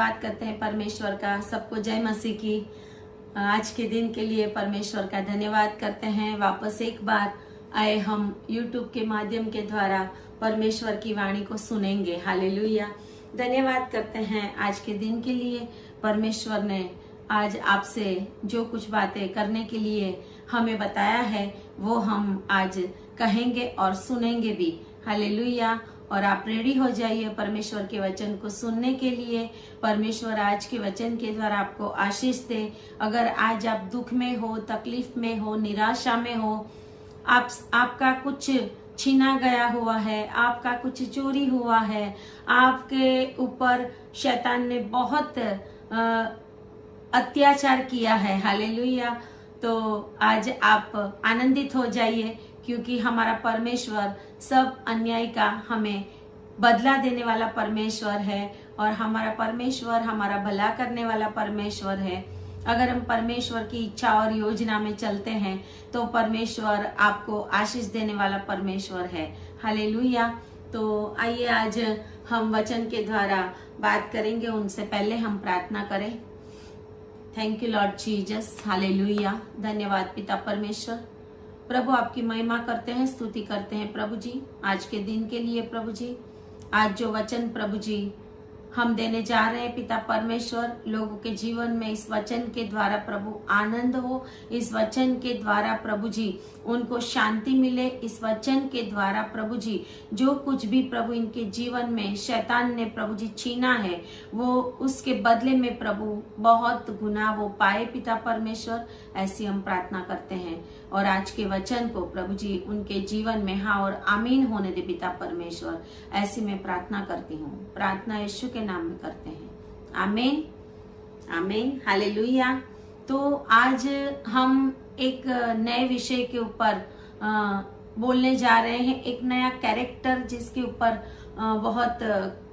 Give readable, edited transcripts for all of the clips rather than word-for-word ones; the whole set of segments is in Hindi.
धन्यवाद करते हैं परमेश्वर का। सबको जय मसीह की। आज के दिन के लिए परमेश्वर का धन्यवाद करते हैं। वापस एक बार आए हम YouTube के माध्यम के द्वारा परमेश्वर की वाणी को सुनेंगे। हालेलुया। धन्यवाद करते हैं आज के दिन के लिए। परमेश्वर ने आज आपसे जो कुछ बातें करने के लिए हमें बताया है वो हम आज कहेंगे और सुनेंगे भी। हालेलुया। और आप रेडी हो जाइए परमेश्वर के वचन को सुनने के लिए। परमेश्वर आज के वचन के द्वारा आपको आशीष दे। अगर आज आप दुख में हो, तकलीफ में हो, निराशा में हो, आपका कुछ छीना गया हुआ है, आपका कुछ चोरी हुआ है, आपके ऊपर शैतान ने बहुत अत्याचार किया है। हालेलुया। तो आज आप आनंदित हो जाइए क्योंकि हमारा परमेश्वर सब अन्याय का हमें बदला देने वाला परमेश्वर है और हमारा परमेश्वर हमारा भला करने वाला परमेश्वर है। अगर हम परमेश्वर की इच्छा और योजना में चलते हैं तो परमेश्वर आपको आशीष देने वाला परमेश्वर है। हालेलुया। तो आइए आज हम वचन के द्वारा बात करेंगे। उनसे पहले हम प्रार्थना करें। Thank you Lord Jesus. Hallelujah. धन्यवाद पिता परमेश्वर। प्रभु आपकी महिमा करते हैं, स्तुति करते हैं प्रभु जी आज के दिन के लिए। प्रभु जी आज जो वचन प्रभु जी हम देने जा रहे हैं पिता परमेश्वर, लोगों के जीवन में इस वचन के द्वारा प्रभु आनंद हो। इस वचन के द्वारा प्रभु जी उनको शांति मिले। इस वचन के द्वारा प्रभु जी जो कुछ भी प्रभु इनके जीवन में शैतान ने प्रभु जी छीना है वो उसके बदले में प्रभु बहुत गुना वो पाए पिता परमेश्वर। ऐसी हम प्रार्थना करते हैं और आज के वचन को प्रभु जी उनके जीवन में हाँ और आमीन होने दे पिता परमेश्वर। ऐसी मैं प्रार्थना करती हूँ। प्रार्थना यीशु के नाम में करते हैं। आमीन आमीन। हालेलुया। तो आज हम एक नए विषय के ऊपर बोलने जा रहे हैं। एक नया कैरेक्टर जिसके ऊपर बहुत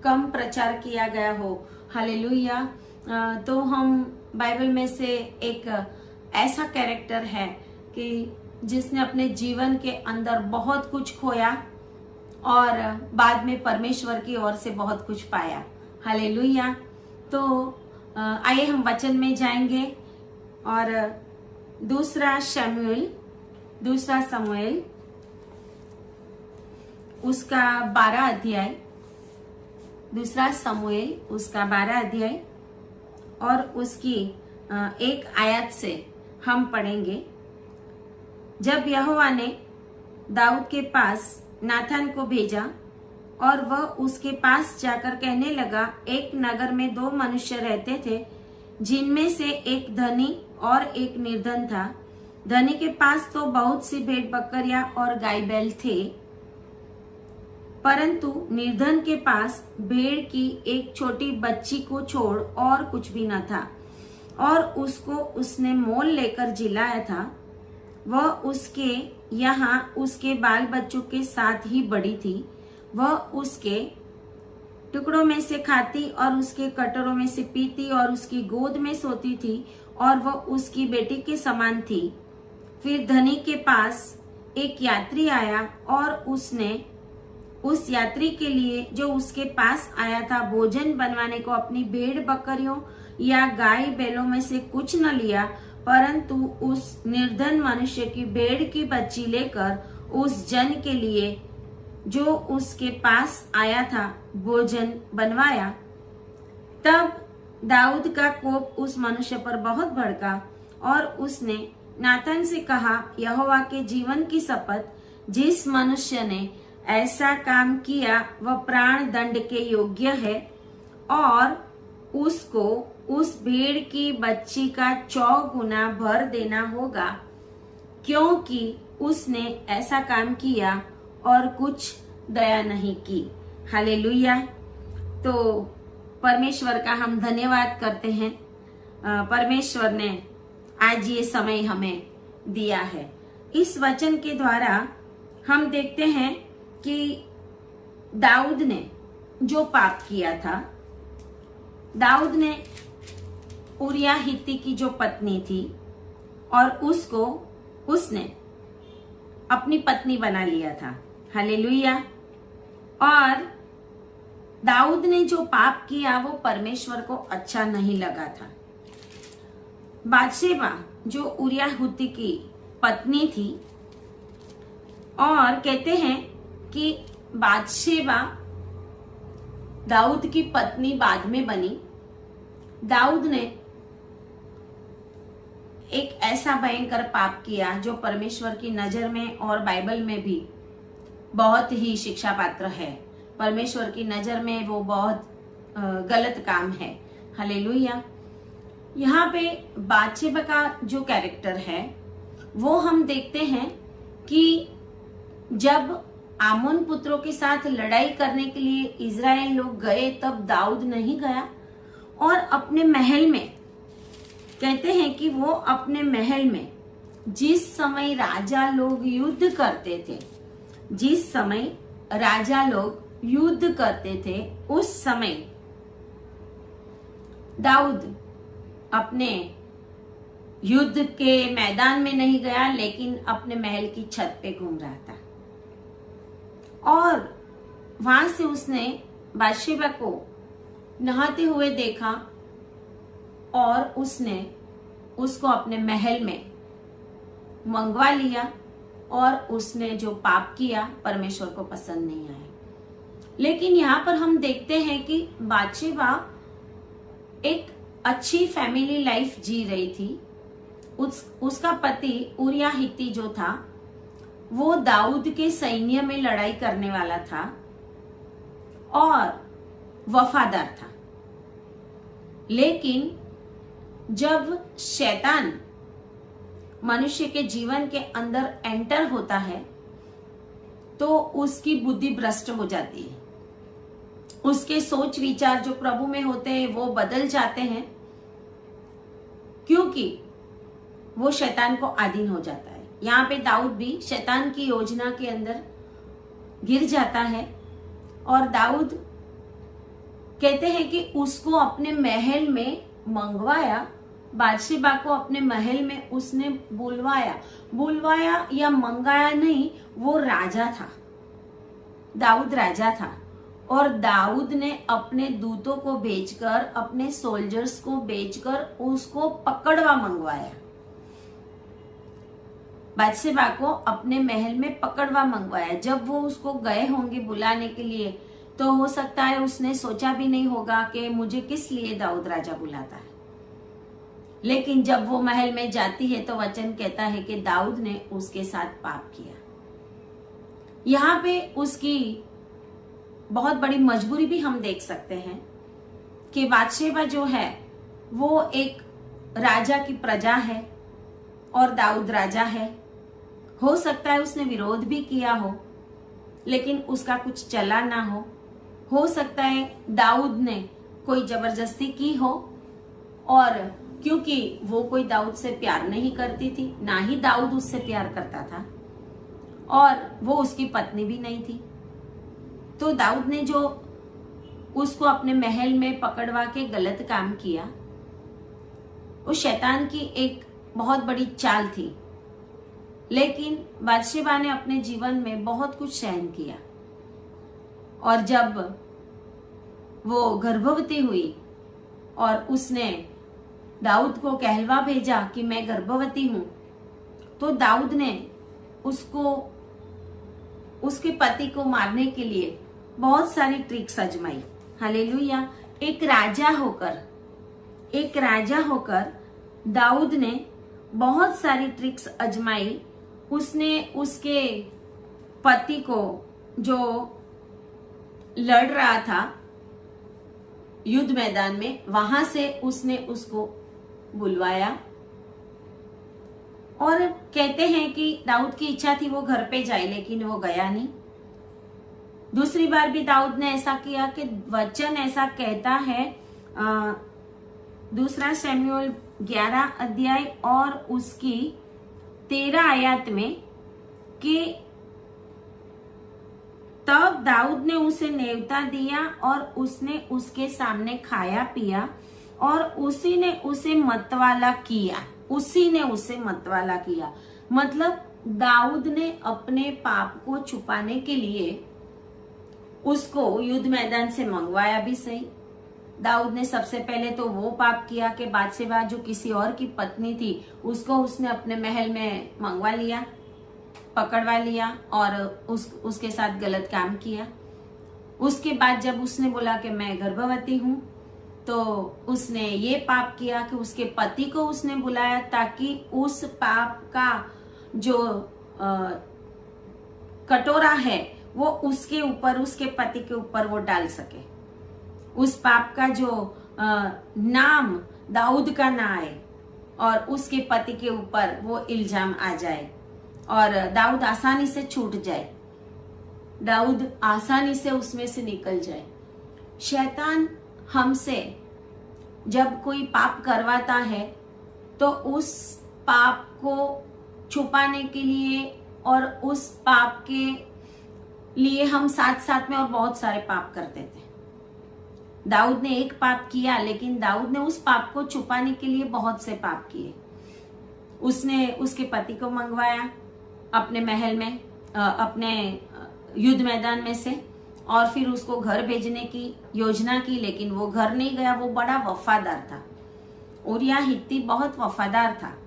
कम प्रचार किया गया हो। हालेलुया। तो हम बाइबल में से एक ऐसा कैरेक्टर है कि जिसने अपने जीवन के अंदर बहुत कुछ खोया और बाद में परमेश्वर की ओर से बहुत कुछ पाया। हालेलुया। तो आइए हम वचन में जाएंगे और दूसरा शमूएल उसका 12 अध्याय, दूसरा शमूएल उसका 12 अध्याय और उसकी एक आयत से हम पढ़ेंगे। जब यहोवा ने दाऊद के पास नाथान को भेजा और वह उसके पास जाकर कहने लगा, एक नगर में 2 मनुष्य रहते थे जिनमें से एक धनी और एक निर्धन था। धनी के पास तो बहुत सी भेड़ बकरियां और गाय बैल थे, परंतु निर्धन के पास भेड़ की एक छोटी बच्ची को छोड़ और कुछ भी न था और उसको उसने मोल लेकर जिलाया था। वह उसके यहाँ उसके बाल बच्चों के साथ ही बड़ी थी। वह उसके टुकड़ों में से खाती और उसके कटोरों में से पीती और उसकी गोद में सोती थी और वह उसकी बेटी के समान थी। फिर धनी के पास एक यात्री आया और उसने उस यात्री के लिए जो उसके पास आया था भोजन बनवाने को अपनी भेड़ बकरियों या गाय बैलों में से कुछ न लिया, परंतु उस निर्धन मनुष्य की भेड़ की बच्ची लेकर उस जन के लिए जो उसके पास आया था भोजन बनवाया। तब दाऊद का कोप उस मनुष्य पर बहुत भड़का और उसने नाथान से कहा, यहोवा के जीवन की शपथ, जिस मनुष्य ने ऐसा काम किया वह प्राण दंड के योग्य है और उसको उस भेड़ की बच्ची का 4 गुना भर देना होगा, क्योंकि उसने ऐसा काम किया और कुछ दया नहीं की। हालेलुया। तो परमेश्वर का हम धन्यवाद करते हैं। परमेश्वर ने आज ये समय हमें दिया है। इस वचन के द्वारा हम देखते हैं कि दाऊद ने जो पाप किया था, दाऊद ने उरिया हित्ती की जो पत्नी थी और उसने अपनी पत्नी बना लिया था। हालेलुया। और दाऊद ने जो पाप किया वो परमेश्वर को अच्छा नहीं लगा था। बातशेबा जो उरिया हुत्ती की पत्नी थी, और कहते हैं कि बातशेबा दाऊद की पत्नी बाद में बनी। दाऊद ने एक ऐसा भयंकर पाप किया जो परमेश्वर की नजर में और बाइबल में भी बहुत ही शिक्षा पात्र है। परमेश्वर की नजर में वो बहुत गलत काम है। हालेलुया। यहाँ पे बातशेबा का जो कैरेक्टर है वो हम देखते हैं कि जब आमोन पुत्रों के साथ लड़ाई करने के लिए इजराइल लोग गए, तब दाऊद नहीं गया और अपने महल में, कहते हैं कि वो अपने महल में जिस समय राजा लोग युद्ध करते थे, जिस समय राजा लोग युद्ध करते थे, उस समय दाऊद अपने युद्ध के मैदान में नहीं गया, लेकिन अपने महल की छत पे घूम रहा था। और वहां से उसने बातशेबा को नहाते हुए देखा और उसने उसको अपने महल में मंगवा लिया, और उसने जो पाप किया परमेश्वर को पसंद नहीं आया। लेकिन यहाँ पर हम देखते हैं कि बातशेबा एक अच्छी फैमिली लाइफ जी रही थी। उसका पति उरिया हित्ती जो था वो दाऊद के सैन्य में लड़ाई करने वाला था और वफादार था। लेकिन जब शैतान मनुष्य के जीवन के अंदर एंटर होता है तो उसकी बुद्धि भ्रष्ट हो जाती है। उसके सोच विचार जो प्रभु में होते हैं वो बदल जाते हैं, क्योंकि वो शैतान को अधीन हो जाता है। यहाँ पे दाऊद भी शैतान की योजना के अंदर गिर जाता है, और दाऊद कहते हैं कि उसको अपने महल में मंगवाया, बातशेबा को अपने महल में उसने बुलवाया या मंगाया नहीं, वो राजा था, दाऊद राजा था। और दाऊद ने अपने दूतों को भेजकर, अपने सोल्जर्स को भेजकर उसको पकड़वा मंगवाया। बातशेबा को अपने महल में पकड़वा मंगवाया। जब वो उसको गए होंगे बुलाने के लिए, तो हो सकता है उसने सोचा भी नहीं होगा कि मुझे किस लिए दाऊद राजा बुलाता है। लेकिन जब वो महल में जाती है तो वचन कहता है कि दाऊद ने उसके साथ पाप किया। यहाँ पे उसकी बहुत बड़ी मजबूरी भी हम देख सकते हैं कि बातशेबा जो है वो एक राजा की प्रजा है और दाऊद राजा है। हो सकता है उसने विरोध भी किया हो, लेकिन उसका कुछ चला ना हो सकता है दाऊद ने कोई जबरदस्ती की हो, और क्योंकि वो कोई दाऊद से प्यार नहीं करती थी, ना ही दाऊद उससे प्यार करता था, और वो उसकी पत्नी भी नहीं थी, तो दाऊद ने जो उसको अपने महल में पकड़वा के गलत काम किया, वो शैतान की एक बहुत बड़ी चाल थी। लेकिन बातशेबा ने अपने जीवन में बहुत कुछ सहन किया, और जब वो गर्भवती हुई और उसने दाऊद को कहलवा भेजा कि मैं गर्भवती हूं, तो दाऊद ने उसको, उसके पति को मारने के लिए बहुत सारी ट्रिक्स आजमाई। हालेलुया। एक राजा होकर दाऊद ने बहुत सारी ट्रिक्स आजमाई। उसने उसके पति को जो लड़ रहा था युद्ध मैदान में, वहां से उसने उसको बुलवाया, और कहते हैं कि दाऊद की इच्छा थी वो घर पे जाए, लेकिन वो गया नहीं। दूसरी बार भी दाऊद ने ऐसा किया कि वचन ऐसा कहता है, 2 शमूएल 11 अध्याय और उसकी 13 आयत में, कि तब दाऊद ने उसे नेवता दिया और उसने उसके सामने खाया पिया, और उसी ने उसे मतवाला किया। मतलब दाऊद ने अपने पाप को छुपाने के लिए उसको युद्ध मैदान से मंगवाया भी सही। दाऊद ने सबसे पहले तो वो पाप किया कि बादशाह जो किसी और की पत्नी थी उसको उसने अपने महल में मंगवा लिया, पकड़वा लिया और उसके साथ गलत काम किया। उसके बाद जब उसने बोला कि मैं गर्भवती हूं, तो उसने ये पाप किया कि उसके पति को उसने बुलाया ताकि उस पाप का जो कटोरा है वो उसके ऊपर, उसके पति के ऊपर वो डाल सके। उस पाप का जो नाम दाऊद का ना आए और उसके पति के ऊपर वो इल्जाम आ जाए और दाऊद आसानी से छूट जाए, दाऊद आसानी से उसमें से निकल जाए। शैतान हमसे जब कोई पाप करवाता है तो उस पाप को छुपाने के लिए और उस पाप के लिए हम साथ साथ में और बहुत सारे पाप करते थे। दाऊद ने एक पाप किया, लेकिन दाऊद ने उस पाप को छुपाने के लिए बहुत से पाप किए। उसने उसके पति को मंगवाया अपने महल में, अपने युद्ध मैदान में से, और फिर उसको घर भेजने की योजना की, लेकिन वो घर नहीं गया। वो बड़ा वफादार था, उरिया हित्ती बहुत वफादार था,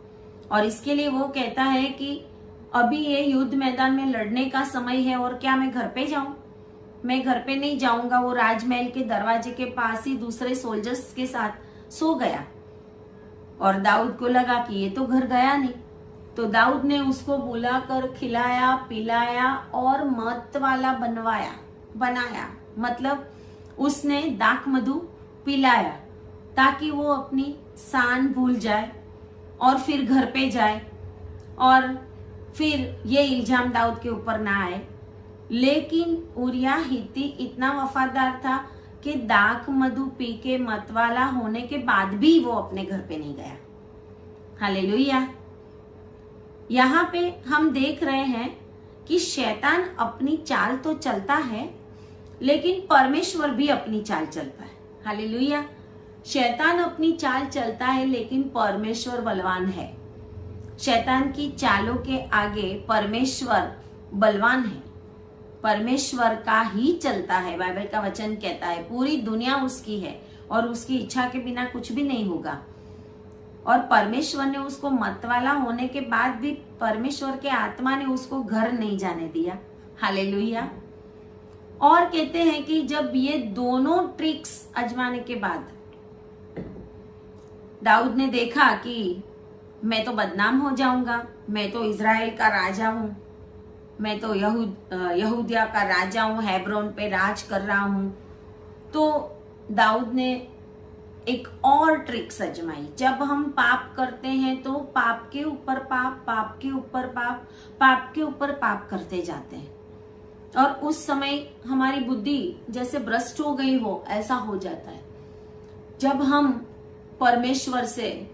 और इसके लिए वो कहता है कि अभी ये युद्ध मैदान में लड़ने का समय है और क्या मैं घर पे जाऊं? मैं घर पे नहीं जाऊंगा। वो राजमहल के दरवाजे के पास ही दूसरे सोल्जर्स के साथ सो गया और दाऊद को लगा कि ये तो घर गया नहीं, तो दाऊद ने उसको बुलाकर खिलाया, पिलाया और मत वाला बनाया, मतलब उसने दाक मधु पिलाया ताकि वो अपनी शान भूल जाए और फिर घर पे जाए और फिर ये इल्जाम दाऊद के ऊपर ना आए। लेकिन उरिया हित्ती इतना वफादार था कि दाक मधु पी के मतवाला होने के बाद भी वो अपने घर पे नहीं गया। हालेलुया। यहाँ पे हम देख रहे हैं कि शैतान अपनी चाल तो चलता है, लेकिन परमेश्वर भी अपनी चाल चलता है। हालेलुया। शैतान अपनी चाल चलता है, लेकिन परमेश्वर बलवान है। शैतान की चालों के आगे परमेश्वर बलवान है, परमेश्वर का ही चलता है। बाइबल का वचन कहता है पूरी दुनिया उसकी है और उसकी इच्छा के बिना कुछ भी नहीं होगा। और परमेश्वर ने उसको मतवाला होने के बाद भी परमेश्वर के आत्मा ने उसको घर नहीं जाने दिया। हालेलुया। और कहते हैं कि जब ये दोनों ट्रिक्स आजमाने के बाद दाऊद ने देखा कि मैं तो बदनाम हो जाऊंगा, मैं तो इजराइल का राजा हूं, मैं तो यहूदिया का राजा हूं, हेब्रोन पे राज कर रहा हूं, तो दाऊद ने एक और ट्रिक आजमाई। जब हम पाप करते हैं तो पाप के ऊपर पाप, पाप के ऊपर पाप, पाप के ऊपर पाप करते जाते हैं, और उस समय हमारी बुद्धि जैसे भ्रष्ट हो गई हो ऐसा हो जाता है। जब हम परमेश्वर से,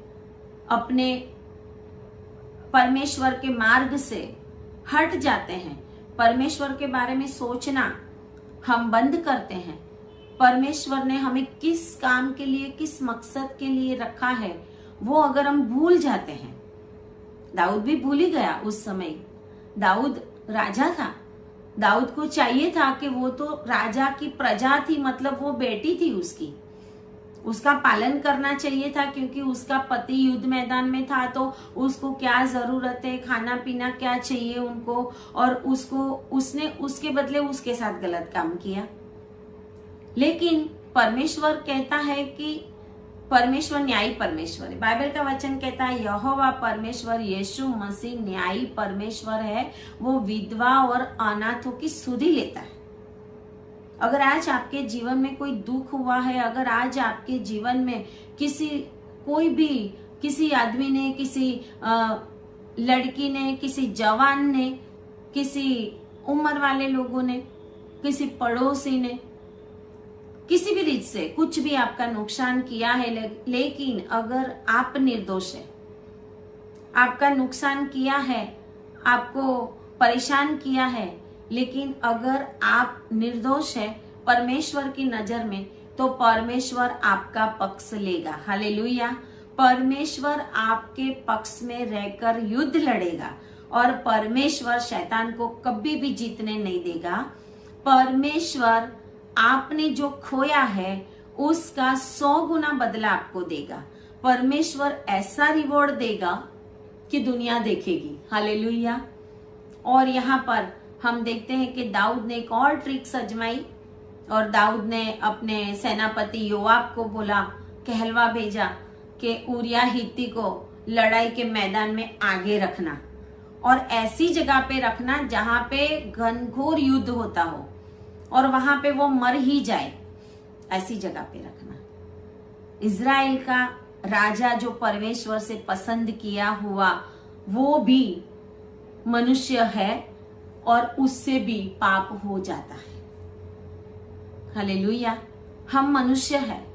अपने परमेश्वर के मार्ग से हट जाते हैं, परमेश्वर के बारे में सोचना हम बंद करते हैं, परमेश्वर ने हमें किस काम के लिए, किस मकसद के लिए रखा है वो अगर हम भूल जाते हैं। दाऊद भी भूल ही गया उस समय। दाऊद राजा था, दाऊद को चाहिए था कि वो तो राजा की प्रजा थी, मतलब वो बेटी थी उसकी, उसका पालन करना चाहिए था, क्योंकि उसका पति युद्ध मैदान में था, तो उसको क्या जरूरत है, खाना पीना क्या चाहिए उनको, और उसने उसके बदले उसके साथ गलत काम किया। लेकिन परमेश्वर कहता है कि परमेश्वर न्यायी परमेश्वर है। बाइबल का वचन कहता है यहोवा परमेश्वर यीशु मसीह न्यायी परमेश्वर है, वो विधवा और अनाथों की सुधि लेता है। अगर आज आपके जीवन में कोई दुख हुआ है, अगर आज आपके जीवन में किसी आदमी ने, किसी लड़की ने, किसी जवान ने, किसी उम्र वाले लोगों ने, किसी पड़ोसी ने, किसी भी रीत से कुछ भी आपका नुकसान किया है, लेकिन अगर आप निर्दोष है, आपका नुकसान किया है, आपको परेशान किया है, लेकिन अगर आप निर्दोष है परमेश्वर की नजर में, तो परमेश्वर आपका पक्ष लेगा। हालेलुया। परमेश्वर आपके पक्ष में रहकर युद्ध लड़ेगा और परमेश्वर शैतान को कभी भी जीतने नहीं देगा। परमेश्वर आपने जो खोया है उसका 100 गुना बदला आपको देगा। परमेश्वर ऐसा रिवॉर्ड देगा कि दुनिया देखेगी। हालेलुया। और यहाँ पर हम देखते हैं कि दाऊद ने एक और ट्रिक आजमाई और दाऊद ने अपने सेनापति योआब को बोला, कहलवा भेजा कि उरिया हित्ती को लड़ाई के मैदान में आगे रखना और ऐसी जगह पे रखना जहां पे घनघोर युद्ध होता हो और वहां पे वो मर ही जाए, ऐसी जगह पे रखना। इज़राइल का राजा जो परमेश्वर से पसंद किया हुआ वो भी मनुष्य है और उससे भी पाप हो जाता है। हालेलुया। हम मनुष्य है,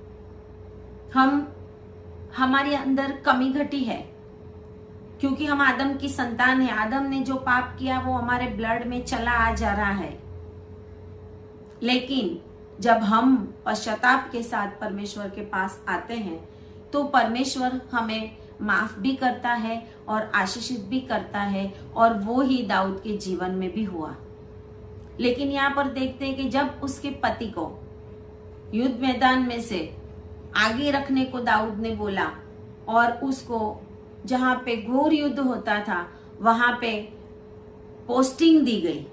हमारे अंदर कमी घटी है क्योंकि हम आदम की संतान है। आदम ने जो पाप किया वो हमारे ब्लड में चला आ जा रहा है। लेकिन जब हम पश्चाताप के साथ परमेश्वर के पास आते हैं तो परमेश्वर हमें माफ भी करता है और आशीषित भी करता है, और वो ही दाऊद के जीवन में भी हुआ। लेकिन यहाँ पर देखते हैं कि जब उसके पति को युद्ध मैदान में से आगे रखने को दाऊद ने बोला और उसको जहां पे घोर युद्ध होता था वहां पे पोस्टिंग दी गई।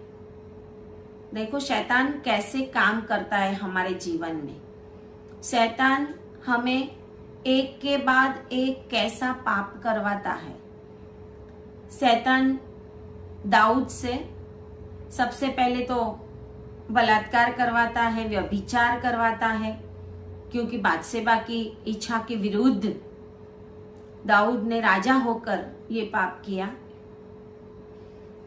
देखो शैतान कैसे काम करता है हमारे जीवन में। शैतान हमें एक के बाद एक कैसा पाप करवाता है। शैतान दाऊद से सबसे पहले तो बलात्कार करवाता है, व्यभिचार करवाता है, क्योंकि बादशेबा की इच्छा के विरुद्ध दाऊद ने राजा होकर ये पाप किया।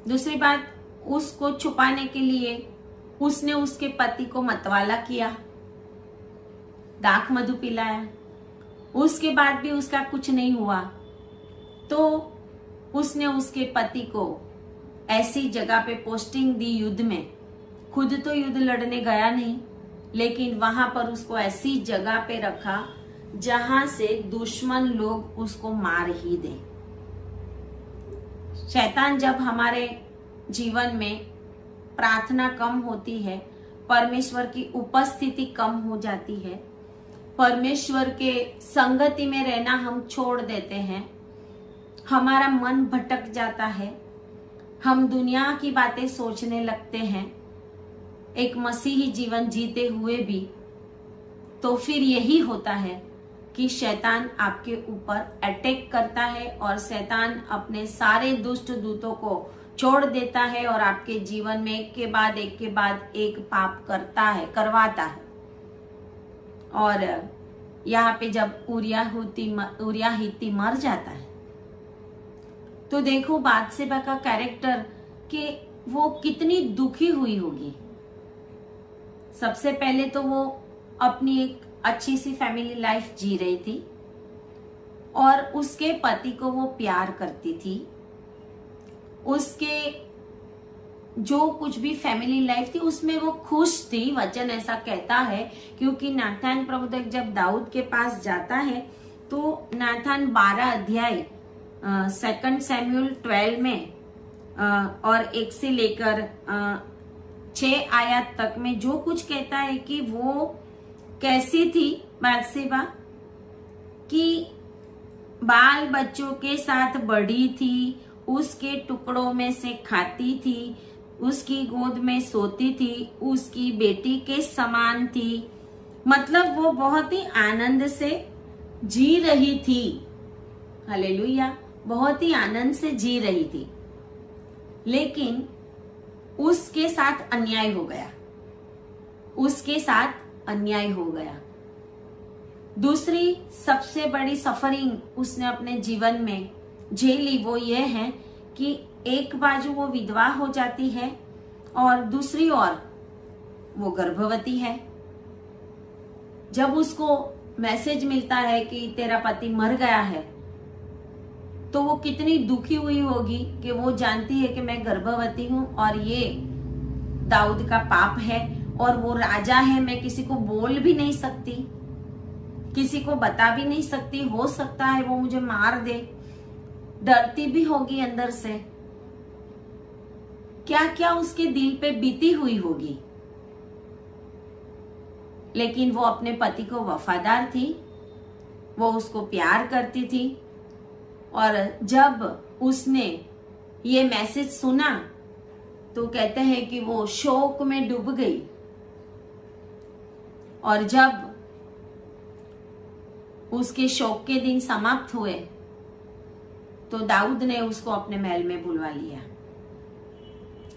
दूसरी बात, उसको छुपाने के लिए उसने उसके पति को मतवाला किया, दाख मधु पिलाया। उसके बाद भी उसका कुछ नहीं हुआ तो उसने उसके पति को ऐसी जगह पे पोस्टिंग दी युद्ध में। खुद तो युद्ध लड़ने गया नहीं, लेकिन वहां पर उसको ऐसी जगह पे रखा जहां से दुश्मन लोग उसको मार ही दे। शैतान जब हमारे जीवन में प्रार्थना कम होती है, परमेश्वर की उपस्थिति कम हो जाती है, परमेश्वर के संगति में रहना हम छोड़ देते हैं, हमारा मन भटक जाता है, हम दुनिया की बातें सोचने लगते हैं एक मसीही जीवन जीते हुए भी, तो फिर यही होता है कि शैतान आपके ऊपर अटैक करता है और शैतान अपने सारे दुष्ट दूतों को छोड़ देता है और आपके जीवन में एक के बाद एक पाप करवाता है। और यहाँ पे जब उरिया हित्ती मर जाता है तो देखो बादशेबा का कैरेक्टर कि वो कितनी दुखी हुई होगी। सबसे पहले तो वो अपनी एक अच्छी सी फैमिली लाइफ जी रही थी और उसके पति को वो प्यार करती थी। उसके जो कुछ भी फैमिली लाइफ थी उसमें वो खुश थी, वचन ऐसा कहता है, क्योंकि नाथान प्रबोधक जब दाऊद के पास जाता है तो नाथान 12 अध्याय 2 सैमुएल 12 में और 1 से लेकर 6 आयत तक में जो कुछ कहता है कि वो कैसी थी बादशेबा, कि बाल बच्चों के साथ बड़ी थी, उसके टुकड़ों में से खाती थी, उसकी गोद में सोती थी, उसकी बेटी के समान थी। मतलब वो बहुत ही आनंद से जी रही थी। हालेलुया, बहुत ही आनंद से जी रही थी। लेकिन उसके साथ अन्याय हो गया, उसके साथ अन्याय हो गया। दूसरी सबसे बड़ी सफरिंग उसने अपने जीवन में झेली वो ये है कि एक बाजू वो विधवा हो जाती है और दूसरी ओर वो गर्भवती है। जब उसको मैसेज मिलता है कि तेरा पति मर गया है तो वो कितनी दुखी हुई होगी कि वो जानती है कि मैं गर्भवती हूं और ये दाऊद का पाप है और वो राजा है, मैं किसी को बोल भी नहीं सकती, किसी को बता भी नहीं सकती, हो सकता है वो मुझे मार दे। डरती भी होगी अंदर से, क्या क्या उसके दिल पे बीती हुई होगी। लेकिन वो अपने पति को वफादार थी, वो उसको प्यार करती थी। और जब उसने ये मैसेज सुना तो कहते हैं कि वो शोक में डूब गई। और जब उसके शोक के दिन समाप्त हुए तो दाऊद ने उसको अपने महल में बुलवा लिया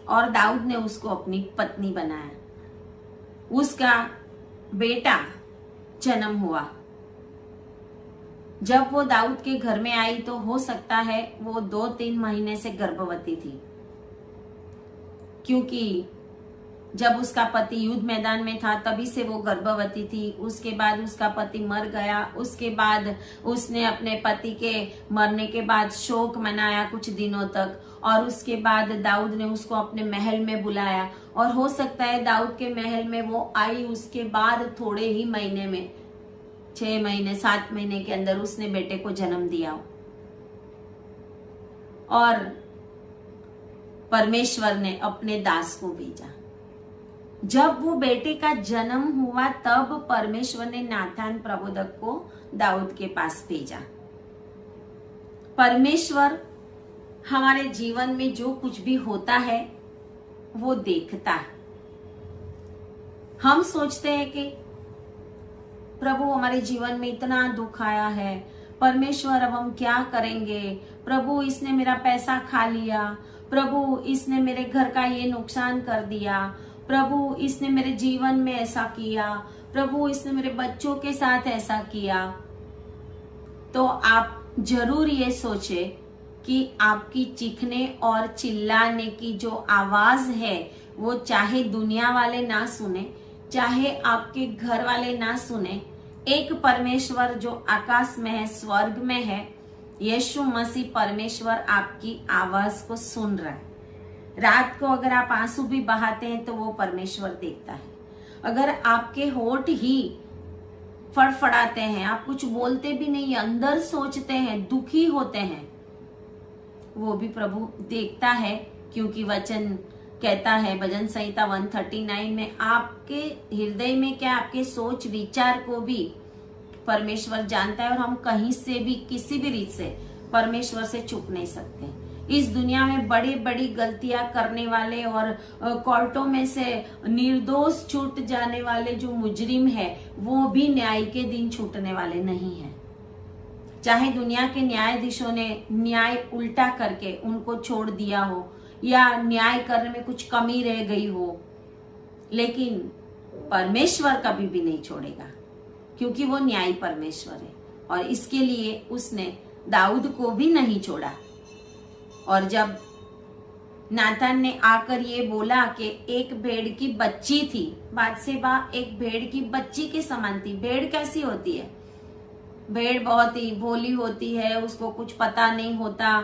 और दाऊद ने उसको अपनी पत्नी बनाया। उसका बेटा जन्म हुआ। जब वो दाऊद के घर में आई तो हो सकता है वो 2-3 महीने से गर्भवती थी, क्योंकि जब उसका पति युद्ध मैदान में था तभी से वो गर्भवती थी। उसके बाद उसका पति मर गया। उसके बाद उसने अपने पति के मरने के बाद शोक मनाया कुछ दिनों तक, और उसके बाद दाऊद ने उसको अपने महल में बुलाया। और हो सकता है दाऊद के महल में वो आई, उसके बाद थोड़े ही महीने में 6 महीने 7 महीने के अंदर उसने बेटे को जन्म दिया। और परमेश्वर ने अपने दास को भेजा। जब वो बेटे का जन्म हुआ तब परमेश्वर ने नाथान प्रबोधक को दाऊद के पास भेजा। परमेश्वर हमारे जीवन में जो कुछ भी होता है वो देखता है। हम सोचते हैं कि प्रभु हमारे जीवन में इतना दुख आया है, परमेश्वर अब हम क्या करेंगे, प्रभु इसने मेरा पैसा खा लिया, प्रभु इसने मेरे घर का ये नुकसान कर दिया, प्रभु इसने मेरे जीवन में ऐसा किया, प्रभु इसने मेरे बच्चों के साथ ऐसा किया। तो आप जरूर ये सोचे कि आपकी चीखने और चिल्लाने की जो आवाज है वो चाहे दुनिया वाले ना सुने, चाहे आपके घर वाले ना सुने, एक परमेश्वर जो आकाश में है, स्वर्ग में है, यीशु मसीह परमेश्वर आपकी आवाज को सुन रहा है। रात को अगर आप आंसू भी बहाते हैं तो वो परमेश्वर देखता है। अगर आपके होठ ही फड़फड़ाते हैं, आप कुछ बोलते भी नहीं, अंदर सोचते हैं, दुखी होते हैं, वो भी प्रभु देखता है। क्योंकि वचन कहता है भजन संहिता 139 में, आपके हृदय में क्या, आपके सोच विचार को भी परमेश्वर जानता है। और हम कहीं से भी किसी भी रीत से परमेश्वर से छुप नहीं सकते। इस दुनिया में बड़ी बड़ी गलतियां करने वाले और कोर्टों में से निर्दोष छूट जाने वाले जो मुजरिम है वो भी न्याय के दिन छूटने वाले नहीं है। चाहे दुनिया के न्यायाधीशों ने न्याय उल्टा करके उनको छोड़ दिया हो या न्याय करने में कुछ कमी रह गई हो, लेकिन परमेश्वर कभी भी नहीं छोड़ेगा, क्योंकि वो न्यायी परमेश्वर है। और इसके लिए उसने दाऊद को भी नहीं छोड़ा। और जब नातान ने आकर ये बोला कि एक भेड़ की बच्ची थी, बादशेबा एक भेड़ की बच्ची के समान थी। भेड़ कैसी होती है? भेड़ बहुत ही भोली होती है, उसको कुछ पता नहीं होता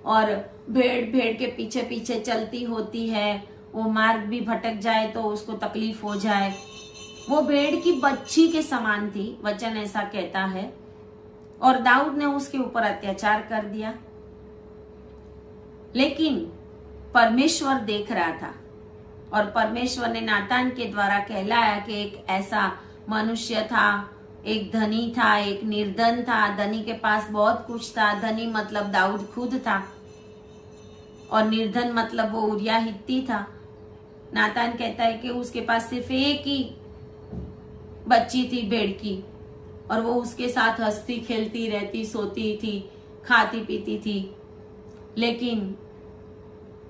और भेड़ के पीछे पीछे चलती होती है। वो मार्ग भी भटक जाए तो उसको तकलीफ हो जाए। वो भेड़ की बच्ची के समान थी, वचन ऐसा कहता है। और दाऊद ने उसके ऊपर अत्याचार कर दिया, लेकिन परमेश्वर देख रहा था। और परमेश्वर ने नातान के द्वारा कहलाया कि एक ऐसा मनुष्य था, एक धनी था, एक निर्धन था। धनी के पास बहुत कुछ था। धनी मतलब दाऊद खुद था और निर्धन मतलब वो उरिया हित्ती था। नातान कहता है कि उसके पास सिर्फ एक ही बच्ची थी भेड़ की, और वो उसके साथ हंसती खेलती रहती, सोती थी, खाती पीती थी। लेकिन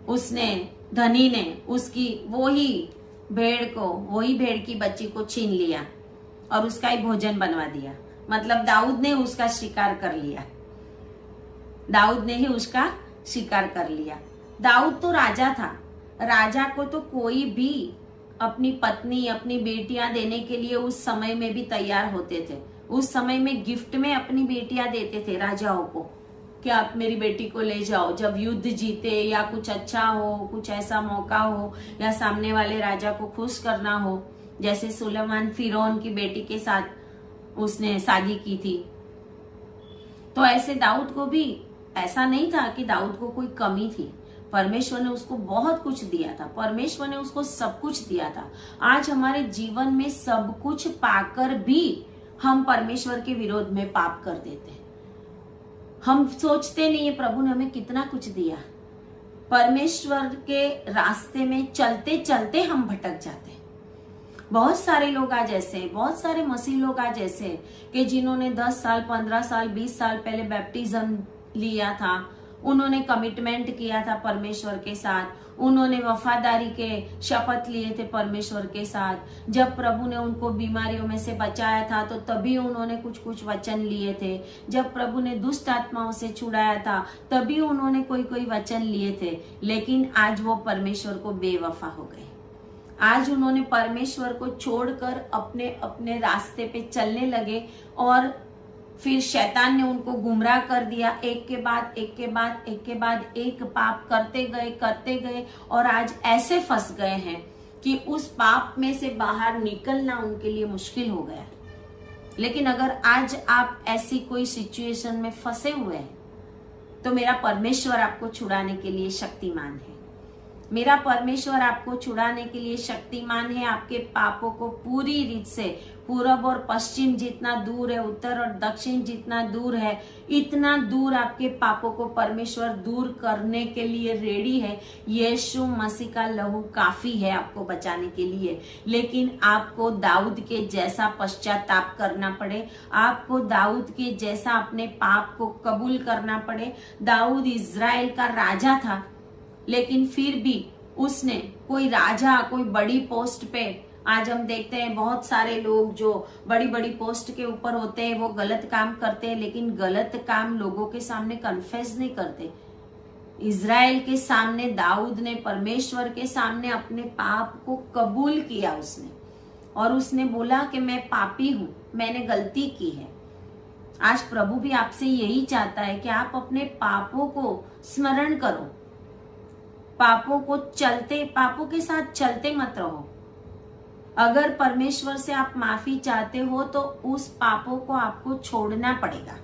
उसने, धनी ने उसकी वही भेड़ की बच्ची को छीन लिया और उसका ही भोजन बनवा दिया। मतलब दाऊद ने उसका शिकार कर लिया। दाऊद ने ही उसका शिकार कर लिया। दाऊद तो राजा था। राजा को तो कोई भी अपनी पत्नी, अपनी बेटियां देने के लिए उस समय में भी तैयार होते थे। उस समय में गिफ्ट में अपनी बेटियां देते थे राजाओं को कि आप मेरी बेटी को ले जाओ। जब युद्ध जीते या कुछ अच्छा हो, कुछ ऐसा मौका हो या सामने वाले राजा को खुश करना हो, जैसे सुलेमान फिरौन की बेटी के साथ उसने शादी की थी, तो ऐसे दाऊद को भी ऐसा नहीं था कि दाऊद को कोई कमी थी। परमेश्वर ने उसको बहुत कुछ दिया था, परमेश्वर ने उसको सब कुछ दिया था। आज हमारे जीवन में सब कुछ पाकर भी हम परमेश्वर के विरोध में पाप कर देते हैं। हम सोचते नहीं है प्रभु ने हमें कितना कुछ दिया। परमेश्वर के रास्ते में चलते चलते हम भटक जाते हैं। बहुत सारे लोग आज ऐसे, बहुत सारे मसीह लोग आज ऐसे कि जिन्होंने 10 साल 15 साल 20 साल पहले बैप्टिज्म लिया था, उन्होंने कमिटमेंट किया था परमेश्वर के साथ, उन्होंने वफादारी के शपथ लिए थे परमेश्वर के साथ। जब प्रभु ने उनको बीमारियों में से बचाया था तो तभी उन्होंने कुछ कुछ वचन लिए थे। जब प्रभु ने दुष्ट आत्माओं से छुड़ाया था तभी उन्होंने कोई कोई वचन लिए थे। लेकिन आज वो परमेश्वर को बेवफा हो गए। आज उन्होंने परमेश्वर को छोड़कर अपने अपने रास्ते पे चलने लगे और फिर शैतान ने उनको गुमराह कर दिया। एक के बाद एक के बाद एक के बाद एक पाप करते गए और आज ऐसे फंस गए हैं कि उस पाप में से बाहर निकलना उनके लिए मुश्किल हो गया। लेकिन अगर आज आप ऐसी कोई सिचुएशन में फंसे हुए हैं तो मेरा परमेश्वर आपको छुड़ाने के लिए शक्तिमान है। मेरा परमेश्वर आपको छुड़ाने के लिए शक्तिमान है। आपके पापों को पूरी रीत से, पूरब और पश्चिम जितना दूर है, उत्तर और दक्षिण जितना दूर है, इतना दूर आपके पापों को परमेश्वर दूर करने के लिए रेडी है। यीशु मसीह का लहू काफी है आपको बचाने के लिए। लेकिन आपको दाऊद के जैसा पश्चाताप करना पड़े, आपको दाऊद के जैसा अपने पाप को कबूल करना पड़े। दाऊद इज़राइल का राजा था, लेकिन फिर भी उसने कोई राजा, कोई बड़ी पोस्ट पे, आज हम देखते हैं बहुत सारे लोग जो बड़ी बड़ी पोस्ट के ऊपर होते हैं वो गलत काम करते हैं, लेकिन गलत काम लोगों के सामने कन्फेस नहीं करते। इज़राइल के सामने दाऊद ने परमेश्वर के सामने अपने पाप को कबूल किया उसने, और उसने बोला कि मैं पापी हूं, मैंने गलती की है। आज प्रभु भी आपसे यही चाहता है कि आप अपने पापों को स्मरण करो, पापों के साथ चलते मत रहो। अगर परमेश्वर से आप माफी चाहते हो तो उस पापों को आपको छोड़ना पड़ेगा,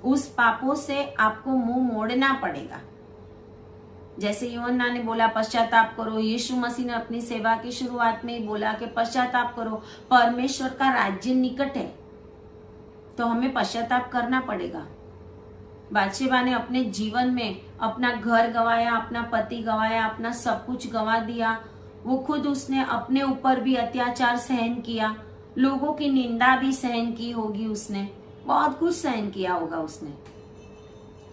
उस पापों से आपको मुंह मोड़ना पड़ेगा। जैसे यूहन्ना ने बोला पश्चाताप करो, यीशु मसीह ने अपनी सेवा की शुरुआत में ही बोला कि पश्चाताप करो, परमेश्वर का राज्य निकट है। तो हमें पश्चाताप करना पड़ेगा। बादशेबा ने अपने जीवन में अपना घर गवाया, अपना पति गवाया, अपना सब कुछ गवा दिया। वो खुद उसने अपने ऊपर भी अत्याचार सहन किया, लोगों की निंदा भी सहन की होगी, उसने बहुत कुछ सहन किया होगा उसने,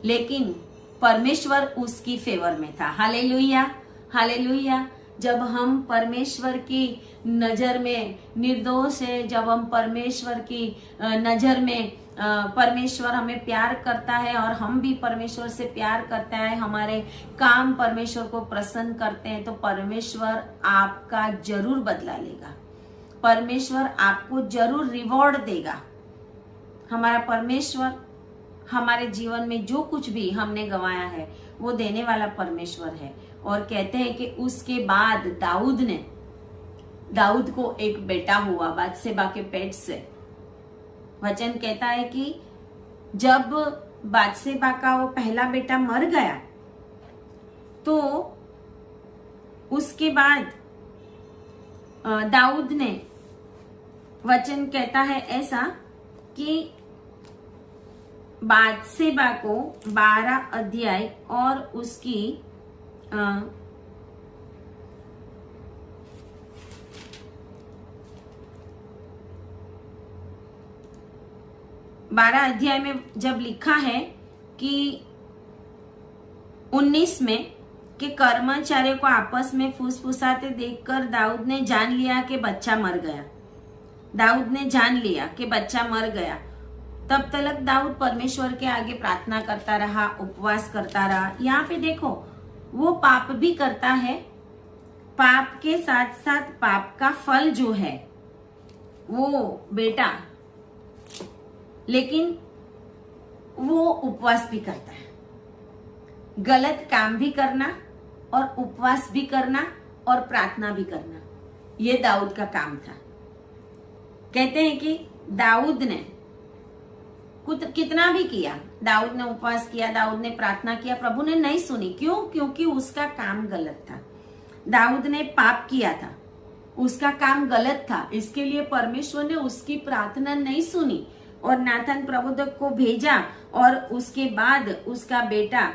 लेकिन परमेश्वर उसकी फेवर में था। Hallelujah, hallelujah. जब हम परमेश्वर की नजर में निर्दोष है, जब हम परमेश्वर की नजर में परमेश्वर हमें प्यार करता है और हम भी परमेश्वर से प्यार करते हैं, हमारे काम परमेश्वर को प्रसन्न करते हैं, तो परमेश्वर आपका जरूर बदला लेगा, परमेश्वर आपको जरूर रिवॉर्ड देगा। हमारा परमेश्वर हमारे जीवन में जो कुछ भी हमने गंवाया है वो देने वाला परमेश्वर है। और कहते हैं कि उसके बाद दाऊद को एक बेटा हुआ बादशेबा के पेट से। वचन कहता है कि जब बादशेबा का वो पहला बेटा मर गया तो उसके बाद दाऊद ने, वचन कहता है ऐसा कि बादशेबा को 12 अध्याय और उसकी 12 अध्याय में जब लिखा है कि 19 में कि कर्मचारियों को आपस में फुसफुसाते देखकर दाऊद ने जान लिया कि बच्चा मर गया। दाऊद ने जान लिया कि बच्चा मर गया। तब तक दाऊद परमेश्वर के आगे प्रार्थना करता रहा, उपवास करता रहा। यहाँ पे देखो वो पाप भी करता है, पाप के साथ साथ पाप का फल जो है वो बेटा, लेकिन वो उपवास भी करता है। गलत काम भी करना और उपवास भी करना और प्रार्थना भी करना, ये दाऊद का काम था। कहते हैं कि दाऊद ने कितना भी किया, दाऊद ने उपवास किया, दाऊद ने प्रार्थना किया, प्रभु ने नहीं सुनी। क्यों? क्योंकि उसका काम गलत था। दाऊद ने पाप किया था, उसका काम गलत था, इसके लिए परमेश्वर ने उसकी प्रार्थना नहीं सुनी और नाथन प्रबोधक को भेजा। और उसके बाद उसका बेटा,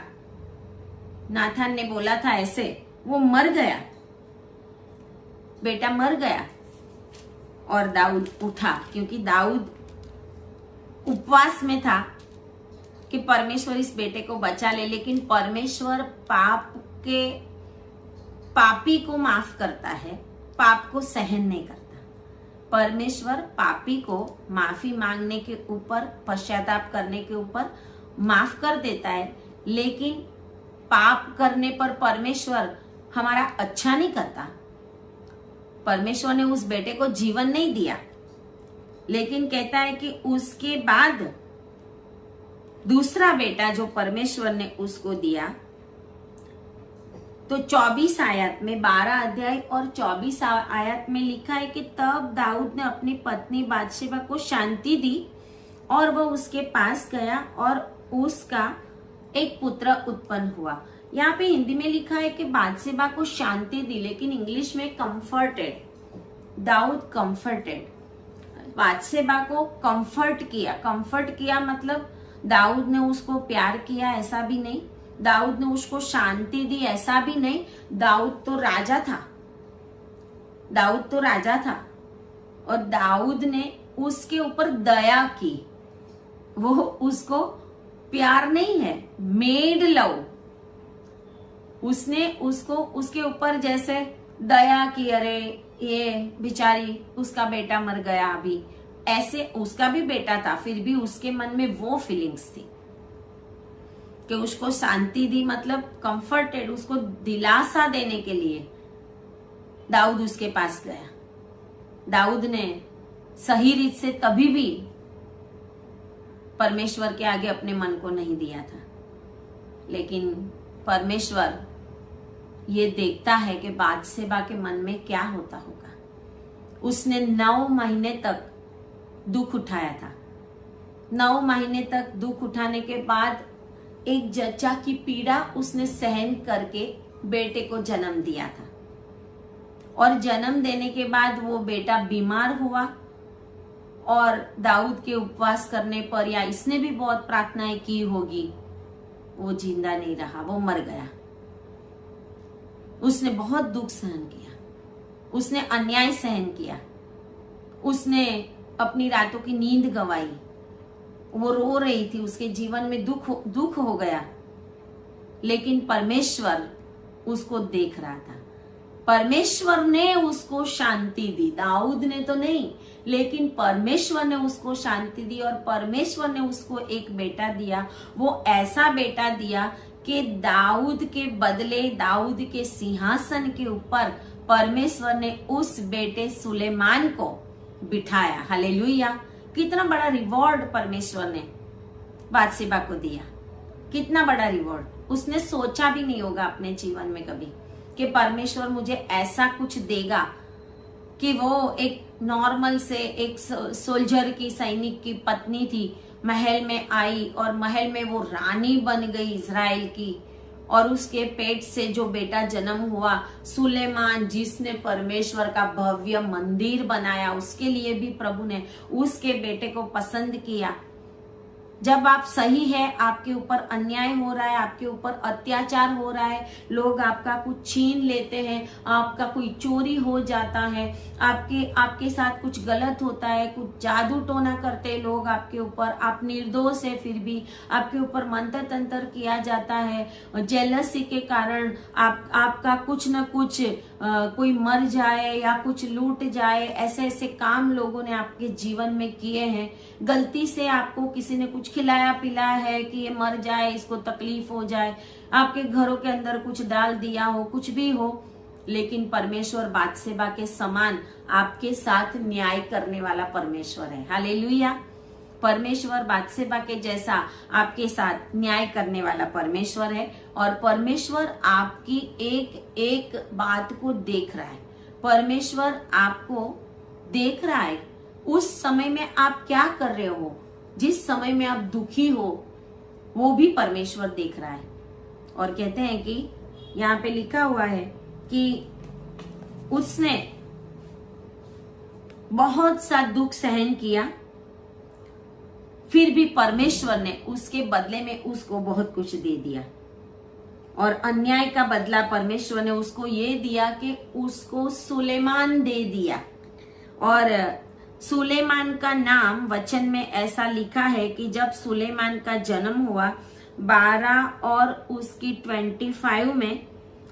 नाथन ने बोला था ऐसे, वो मर गया, बेटा मर गया और दाऊद उठा, क्योंकि दाऊद उपवास में था कि परमेश्वर इस बेटे को बचा ले। लेकिन परमेश्वर पापी को माफ करता है, पाप को सहन नहीं करता। परमेश्वर पापी को माफी मांगने के ऊपर, पश्चाताप करने के ऊपर माफ कर देता है, लेकिन पाप करने पर परमेश्वर हमारा अच्छा नहीं करता। परमेश्वर ने उस बेटे को जीवन नहीं दिया, लेकिन कहता है कि उसके बाद दूसरा बेटा जो परमेश्वर ने उसको दिया, तो 24 आयत में, 12 अध्याय और 24 आयत में लिखा है कि तब दाऊद ने अपनी पत्नी बादशेबा को शांति दी और वह उसके पास गया और उसका एक पुत्र उत्पन्न हुआ। यहाँ पे हिंदी में लिखा है कि बादशेबा को शांति दी, लेकिन इंग्लिश में कंफर्टेड, दाऊद कंफर्टेड, बादशेबा को कंफर्ट किया मतलब दाऊद ने उसको प्यार किया ऐसा भी नहीं, दाऊद ने उसको शांति दी ऐसा भी नहीं। दाऊद तो राजा था और दाऊद ने उसके ऊपर दया की। वो उसको प्यार नहीं है, मेड लव, उसने उसको उसके ऊपर जैसे दया की, अरे ये बेचारी उसका बेटा मर गया अभी, ऐसे उसका भी बेटा था, फिर भी उसके मन में वो फीलिंग्स थी कि उसको शांति दी, मतलब कंफर्टेड, उसको दिलासा देने के लिए दाऊद उसके पास गया। दाऊद ने सही रीत से कभी भी परमेश्वर के आगे अपने मन को नहीं दिया था, लेकिन परमेश्वर ये देखता है कि बादशेबा के मन में क्या होता होगा। उसने 9 महीने तक दुख उठाया था। 9 महीने तक दुख उठाने के बाद एक जच्चा की पीड़ा उसने सहन करके बेटे को जन्म दिया था, और जन्म देने के बाद वो बेटा बीमार हुआ और दाऊद के उपवास करने पर, या इसने भी बहुत प्रार्थनाएं की होगी, वो जिंदा नहीं रहा, वो मर गया। उसने बहुत दुख सहन किया, उसने अन्याय सहन किया, उसने अपनी रातों की नींद गंवाई, वो रो रही थी, उसके जीवन में दुख हो गया, लेकिन परमेश्वर उसको देख रहा था। परमेश्वर ने उसको शांति दी, दाऊद ने तो नहीं, लेकिन परमेश्वर ने उसको शांति दी और परमेश्वर ने उसको एक बेटा दिया। वो ऐसा बेटा दिया कि दाऊद के बदले, दाऊद के सिंहासन के ऊपर परमेश्वर ने उस बेटे सुलेमान को बिठाया। हालेलुया! कितना बड़ा रिवॉर्ड परमेश्वर ने बादशेबा को दिया, कितना बड़ा रिवॉर्ड। उसने सोचा भी नहीं होगा अपने जीवन में कभी कि परमेश्वर मुझे ऐसा कुछ देगा कि वो एक नॉर्मल से एक सोल्जर की, सैनिक की पत्नी थी, महल में आई और महल में वो रानी बन गई इजराइल की, और उसके पेट से जो बेटा जन्म हुआ सुलेमान, जिसने परमेश्वर का भव्य मंदिर बनाया, उसके लिए भी प्रभु ने उसके बेटे को पसंद किया। जब आप सही है, आपके ऊपर अन्याय हो रहा है, आपके ऊपर अत्याचार हो रहा है, लोग आपका कुछ छीन लेते हैं, आपका कोई चोरी हो जाता है, आपके साथ कुछ गलत होता है, कुछ जादू टोना करते लोग आपके ऊपर, आप निर्दोष है फिर भी आपके ऊपर मंत्र तंत्र किया जाता है, जेलसी के कारण आपका कुछ न कुछ कोई मर जाए या कुछ लूट जाए, ऐसे ऐसे काम लोगों ने आपके जीवन में किए हैं। गलती से आपको किसी ने कुछ खिलाया पिलाया है कि ये मर जाए, इसको तकलीफ हो जाए, आपके घरों के अंदर कुछ डाल दिया हो, कुछ भी हो, लेकिन परमेश्वर बादशेबा के समान आपके साथ न्याय करने वाला परमेश्वर है। हालेलुया! परमेश्वर बादशेबा के जैसा आपके साथ न्याय करने वाला परमेश्वर है, और परमेश्वर आपकी एक एक बात को देख रहा है। परमेश्वर आपको देख रहा है, उस समय में आप क्या कर रहे हो, जिस समय में आप दुखी हो वो भी परमेश्वर देख रहा है। और कहते हैं कि यहाँ पे लिखा हुआ है कि उसने बहुत सा दुख सहन किया, फिर भी परमेश्वर ने उसके बदले में उसको बहुत कुछ दे दिया। और अन्याय का बदला परमेश्वर ने उसको ये दिया कि उसको सुलेमान दे दिया। और सुलेमान का नाम वचन में ऐसा लिखा है कि जब सुलेमान का जन्म हुआ 12 और उसकी 25 में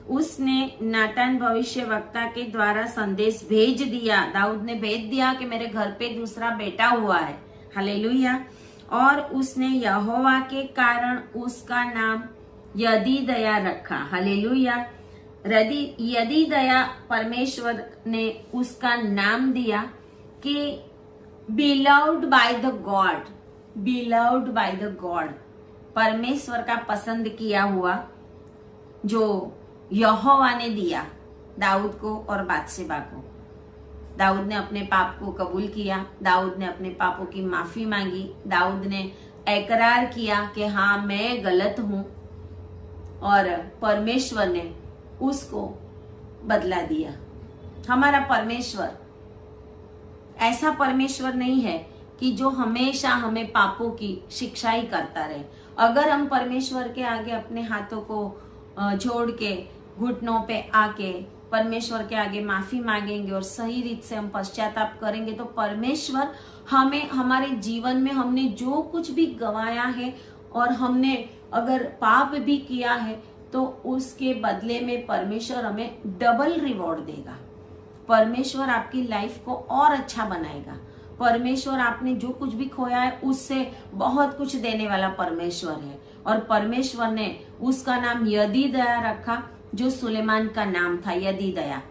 उसने नातान भविष्यवक्ता के द्वारा संदेश भेज दिया। दाऊद ने भेज दिया कि मेरे घर पे दूसरा बेटा हुआ है। हालेलुया। और उसने यहोवा के कारण उसका नाम यदीदया रखा। हालेलुया। यदीदया परमेश्वर ने उसका नाम दिया कि beloved by the God, beloved by the God, परमेश्वर का पसंद किया हुआ, जो यहोवा ने दिया दाऊद को और बादशेबा को। दाऊद ने अपने पाप को कबूल किया, दाऊद ने अपने पापों की माफी मांगी, दाऊद ने इकरार किया कि हाँ मैं गलत हूं, और परमेश्वर ने उसको बदला दिया। हमारा परमेश्वर ऐसा परमेश्वर नहीं है कि जो हमेशा हमें पापों की शिक्षा ही करता रहे। अगर हम परमेश्वर के आगे अपने हाथों को जोड़ के घुटनों पे आके परमेश्वर के आगे माफी मांगेंगे और सही रीत से हम पश्चाताप करेंगे, तो परमेश्वर हमें हमारे जीवन में हमने जो कुछ भी गंवाया है और हमने अगर पाप भी किया है तो उसके बदले में परमेश्वर हमें डबल रिवॉर्ड देगा। परमेश्वर आपकी लाइफ को और अच्छा बनाएगा। परमेश्वर आपने जो कुछ भी खोया है उससे बहुत कुछ देने वाला परमेश्वर है। और परमेश्वर ने उसका नाम यदीदया रखा, जो सुलेमान का नाम था, यदीदया।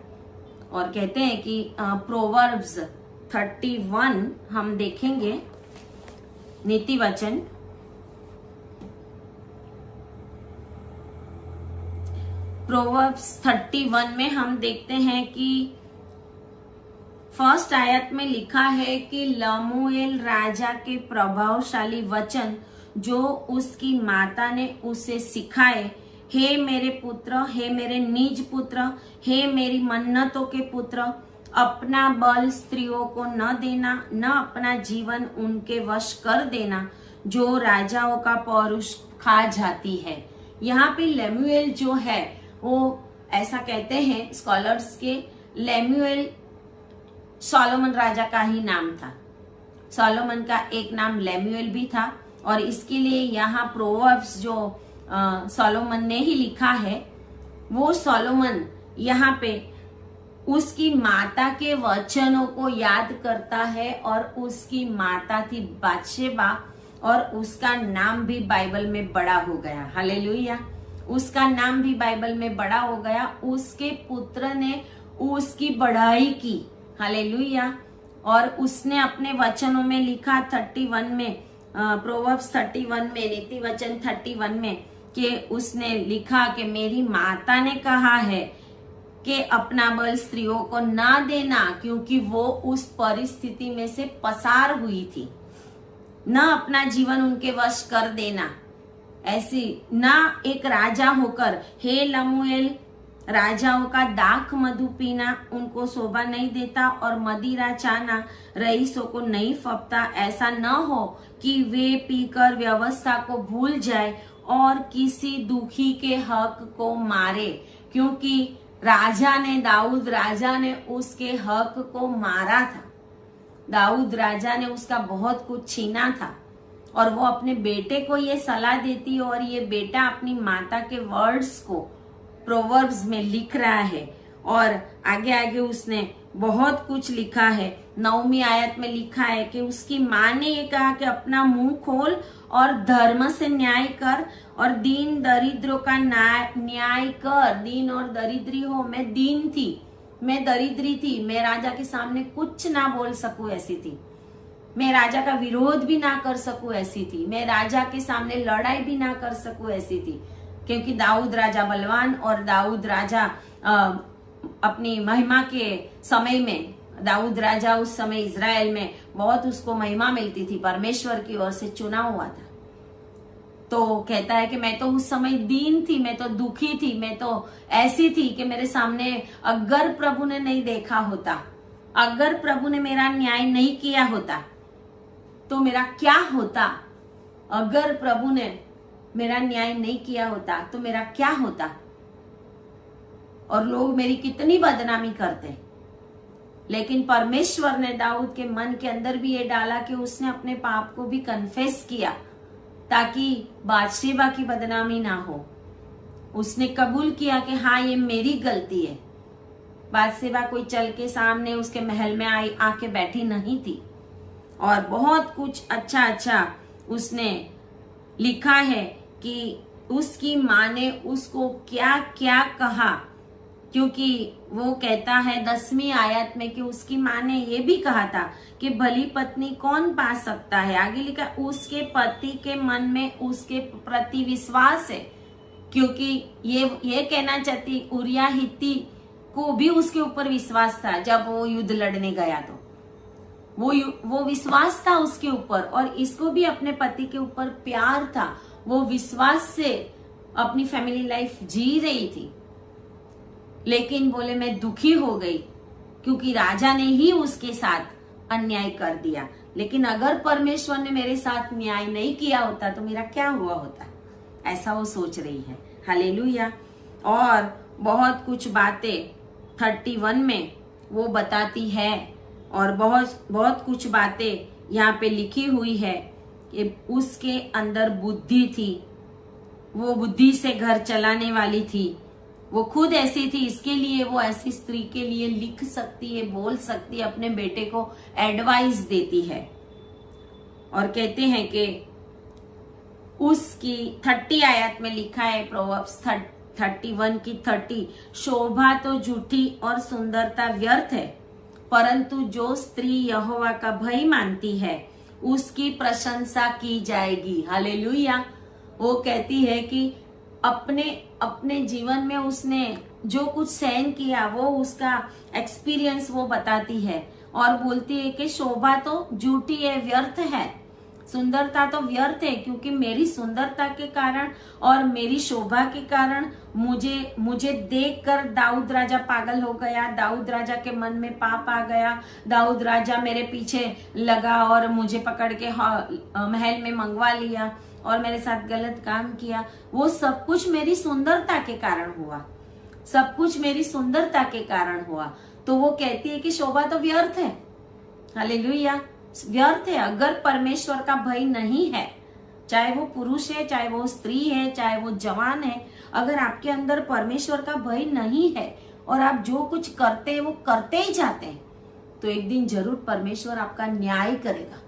और कहते हैं कि प्रोवर्ब्स 31 हम देखेंगे, नीति वचन प्रोवर्ब्स 31 में हम देखते हैं कि फर्स्ट आयत में लिखा है कि लमूएल राजा के प्रभावशाली वचन जो उसकी माता ने उसे सिखाए, हे मेरे पुत्र, हे मेरे निज पुत्र, हे मेरी मन्नतों के पुत्र, अपना बल स्त्रियों को न देना, न अपना जीवन उनके वश कर देना, जो राजाओं का पौरुष खा जाती है। यहाँ पे लेमुएल जो है वो ऐसा कहते हैं स्कॉलर्स के, लेमुएल सोलोमन राजा का ही नाम था। सोलोमन का एक नाम लेमुएल भी था, और इसके लिए यहाँ प्रोवर्ब्स जो सोलोमन ने ही लिखा है, वो सोलोमन यहाँ पे उसकी माता के वचनों को याद करता है। और उसकी माता थी बादशेबा, और उसका नाम भी बाइबल में बड़ा हो गया। हालेलुया। उसका नाम भी बाइबल में बड़ा हो गया। उसके पुत्र ने उसकी बढ़ाई की। हालेलुया। और उसने अपने वचनों में लिखा 31 में, प्रोवर्ब्स 31 में, नीति वचन 31 में, कि उसने लिखा कि मेरी माता ने कहा है कि अपना बल स्त्रियों को ना देना, क्योंकि वो उस परिस्थिति में से पसार हुई थी। ना अपना जीवन उनके वश कर देना, ऐसी ना एक राजा होकर, हे लमूएल, राजाओं का दाख मधु पीना उनको शोभा नहीं देता, और मदिरा चाना रईसों को नहीं फपता। ऐसा न हो कि वे पीकर व्यवस्था को भूल जाए और किसी दुखी के हक को मारे, क्योंकि दाऊद राजा ने उसके हक को मारा था। दाऊद राजा ने उसका बहुत कुछ छीना था, और वो अपने बेटे को ये सलाह देती, और ये बेटा अपनी माता के वर्ड्स को प्रोवर्ब्स में लिख रहा है। और आगे आगे उसने बहुत कुछ लिखा है। 9वीं आयत में लिखा है कि उसकी माँ ने ये कहा कि अपना मुंह खोल और धर्म से न्याय कर, और दीन दरिद्रों का न्याय कर। दीन और दरिद्री हो, मैं दीन थी, मैं दरिद्री थी, मैं राजा के सामने कुछ ना बोल सकूं ऐसी थी, मैं राजा का विरोध भी ना कर सकूं ऐसी थी, मैं राजा के सामने लड़ाई भी ना कर सकूं ऐसी थी, क्योंकि दाऊद राजा बलवान और दाऊद राजा अपनी महिमा के समय में दाऊद राजा उस समय इज़राइल में बहुत उसको महिमा मिलती थी, परमेश्वर की ओर से चुना हुआ था। तो कहता है कि मैं तो उस समय दीन थी, मैं तो दुखी थी, मैं तो ऐसी थी कि मेरे सामने अगर प्रभु ने नहीं देखा होता, अगर प्रभु ने मेरा न्याय नहीं किया होता तो मेरा क्या होता। अगर प्रभु ने मेरा न्याय नहीं किया होता तो मेरा क्या होता, और लोग मेरी कितनी बदनामी करते। लेकिन परमेश्वर ने दाऊद के मन के अंदर भी ये डाला कि उसने अपने पाप को भी कन्फेस किया ताकि बादशेबा की बदनामी ना हो। उसने कबूल किया कि हाँ ये मेरी गलती है। बादशेबा कोई चल के सामने उसके महल में आके बैठी नहीं थी। और बहुत कुछ अच्छा अच्छा उसने लिखा है कि उसकी माँ ने उसको क्या क्या कहा, क्योंकि वो कहता है 10वीं आयत में कि उसकी माँ ने ये भी कहा था कि भली पत्नी कौन पा सकता है। आगे लिखा उसके पति के मन में उसके प्रति विश्वास है, क्योंकि ये कहना चाहती उरिया हित्ती को भी उसके ऊपर विश्वास था। जब वो युद्ध लड़ने गया तो वो विश्वास था उसके ऊपर, और इसको भी अपने पति के ऊपर प्यार था। वो विश्वास से अपनी फैमिली लाइफ जी रही थी। लेकिन बोले मैं दुखी हो गई क्योंकि राजा ने ही उसके साथ अन्याय कर दिया। लेकिन अगर परमेश्वर ने मेरे साथ न्याय नहीं किया होता तो मेरा क्या हुआ होता, ऐसा वो सोच रही है। हालेलुया। और बहुत कुछ बातें 31 में वो बताती है, और बहुत कुछ बातें यहाँ पे लिखी हुई है कि उसके अंदर बुद्धि थी, वो बुद्धि से घर चलाने वाली थी। वो खुद ऐसी थी, इसके लिए वो ऐसी स्त्री के लिए लिख सकती है, बोल सकती है, अपने बेटे को एडवाइस देती है। और कहते हैं कि उसकी 30 आयत में लिखा है, प्रोवर्ब्स 31 की 30, शोभा तो झूठी और सुंदरता व्यर्थ है, परंतु जो स्त्री यहोवा का भय मानती है उसकी प्रशंसा की जाएगी। हालेलुया। वो कहती है कि अपने जीवन में उसने जो कुछ सहन किया वो उसका एक्सपीरियंस वो बताती है, और बोलती है कि शोभा तो झूठी है, व्यर्थ है, सुंदरता तो व्यर्थ है, क्योंकि मेरी सुंदरता के कारण और मेरी शोभा के कारण मुझे देखकर दाऊद राजा पागल हो गया, दाऊद राजा के मन में पाप आ गया, दाऊद राजा मेरे पीछे लगा और मुझे पकड़ के महल में मंगवा लिया और मेरे साथ गलत काम किया। वो सब कुछ मेरी सुंदरता के कारण हुआ, सब कुछ मेरी सुंदरता के कारण हुआ। तो वो कहती है कि शोभा तो व्यर्थ है। हालेलुया। व्यर्थ है अगर परमेश्वर का भय नहीं है, चाहे वो पुरुष है, चाहे वो स्त्री है, चाहे वो जवान है, अगर आपके अंदर परमेश्वर का भय नहीं है और आप जो कुछ करते हैं वो करते ही जाते हैं, तो एक दिन जरूर परमेश्वर आपका न्याय करेगा।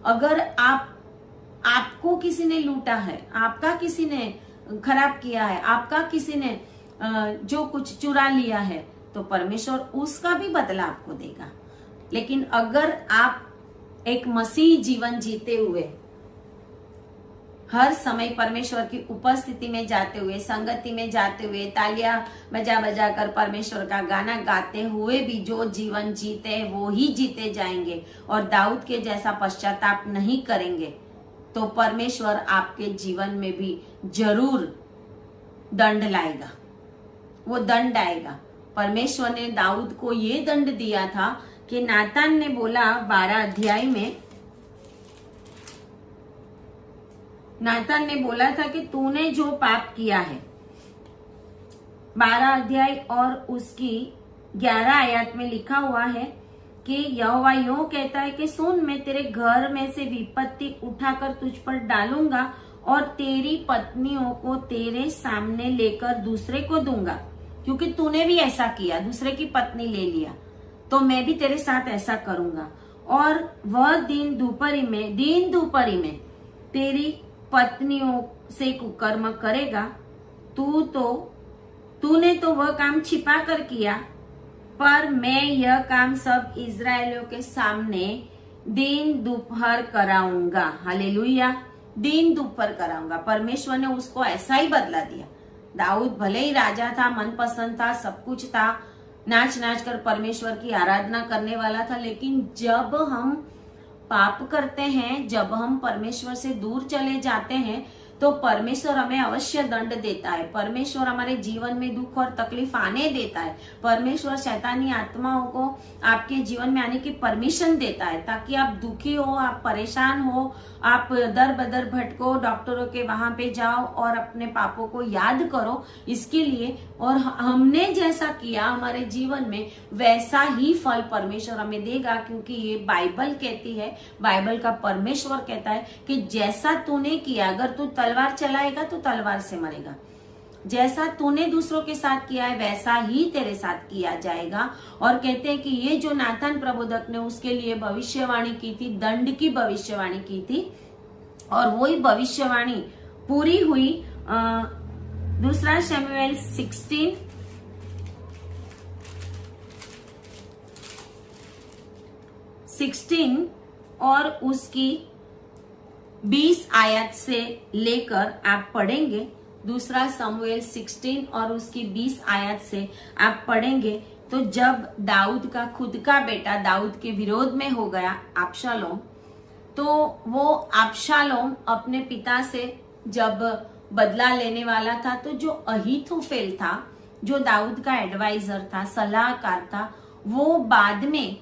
अगर आपको किसी ने लूटा है, आपका किसी ने खराब किया है, आपका किसी ने जो कुछ चुरा लिया है, तो परमेश्वर उसका भी बदला आपको देगा। लेकिन अगर आप एक मसीह जीवन जीते हुए हर समय परमेश्वर की उपस्थिति में जाते हुए, संगति में जाते हुए, तालियां बजा बजा कर परमेश्वर का गाना गाते हुए भी जो जीवन जीते हैं वो ही जीते जाएंगे और दाऊद के जैसा पश्चाताप नहीं करेंगे, तो परमेश्वर आपके जीवन में भी जरूर दंड लाएगा। वो दंड आएगा। परमेश्वर ने दाऊद को ये दंड दिया था कि नातान ने बोला 12 अध्याय में, नातान ने बोला था कि तूने जो पाप किया है, 12 अध्याय और उसकी 11 आयत में लिखा हुआ है कि यहोवा यूं कहता है कि सुन, मैं तेरे घर में से विपत्ति उठाकर तुझ पर डालूंगा और तेरी पत्नियों को तेरे सामने लेकर दूसरे को दूंगा, क्योंकि तूने भी ऐसा किया, दूसरे की पत्नी ले लिया, तो मैं भी तेरे साथ ऐसा करूंगा। और वह दिन दोपहरी में तेरी पत्नियों से कुकर्म करेगा। तूने तो वह काम छिपा कर किया, पर मैं यह काम सब इजरायलियों के सामने दिन दोपहर कराऊंगा। हालेलुया। दिन दोपहर कराऊंगा। परमेश्वर ने उसको ऐसा ही बदला दिया। दाऊद भले ही राजा था, मनपसंद था, सब कुछ था, नाच नाच कर परमेश्वर की आराधना करने वाला था। लेकिन जब हम पाप करते हैं, जब हम परमेश्वर से दूर चले जाते हैं, तो परमेश्वर हमें अवश्य दंड देता है। परमेश्वर हमारे जीवन में दुख और तकलीफ आने देता है। परमेश्वर शैतानी आत्माओं को आपके जीवन में आने की परमिशन देता है, ताकि आप दुखी हो, आप परेशान हो, आप दर बदर भटको, डॉक्टरों के वहां पे जाओ और अपने पापों को याद करो। इसके लिए, और हमने जैसा किया हमारे जीवन में वैसा ही फल परमेश्वर हमें देगा, क्योंकि ये बाइबल कहती है, बाइबल का परमेश्वर कहता है कि जैसा तूने किया, अगर तू तलवार चलाएगा तो तलवार से मरेगा। जैसा तूने दूसरों के साथ किया है वैसा ही तेरे साथ किया जाएगा। और कहते हैं कि ये जो नाथान प्रबोधक ने उसके लिए भविष्यवाणी की थी, दंड की भविष्यवाणी की थी, और वही भविष्यवाणी पूरी हुई। दूसरा शमूएल 16 और उसकी 20 आयत से लेकर आप पढ़ेंगे। दूसरा शमूएल 16 और उसकी 20 आयत से आप पढ़ेंगे, तो जब दाऊद का खुद का बेटा दाऊद के विरोध में हो गया अबशालोम, तो वो अबशालोम अपने पिता से जब बदला लेने वाला था, तो जो अहीतोफेल था, जो दाऊद का एडवाइजर था, सलाहकार था, वो बाद में